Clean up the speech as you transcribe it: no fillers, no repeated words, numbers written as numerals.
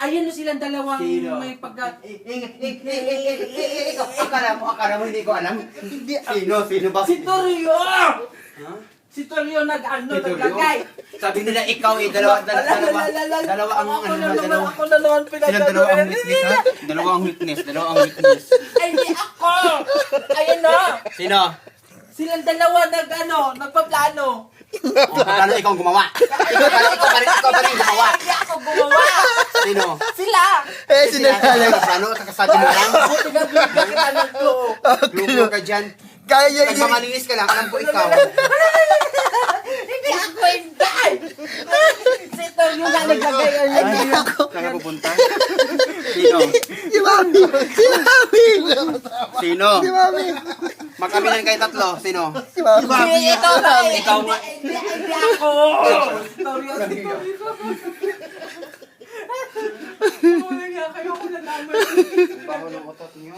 Ayun na silang dalawang Sino? may pagka... Akala mo hindi ko alam? Hindi. Sino ba? Si Torrio! Ha? Si Torrio Si Torrio? naglagay. Sabi nila ikaw dalawa ang Ako na ano, naman, dalawa. ako na naman Silang dalawa ang weakness, ha? Dalawa ang weakness. Ay, hindi ako! Ayun na! Sino? Silang dalawa nagpaplano. Paano ikaw ang gumawa? Ikaw pa rin gumawa. Hindi ako gumawa. Sino? Sila! Sinasalang. Paano? Kakasabi mo lang? Buti nga bigyan kita ng clue. Lumo ka dyan. Kaya Nagmamalinis ka lang, alam ko ikaw. Hindi ako hindi! Si Torrio na naglagay. Hindi ako. Saan ka pupunta? Sino? Si Mami. Si Mami. Sino? Si Mami. Magkamilan kayo tatlo. Sino? Si Mami. Si ikaw ba? Ikaw nga. Hindi ako! Torrio, si Torrio. Wala nga kayo ko na naman. Baho ng otot niyo.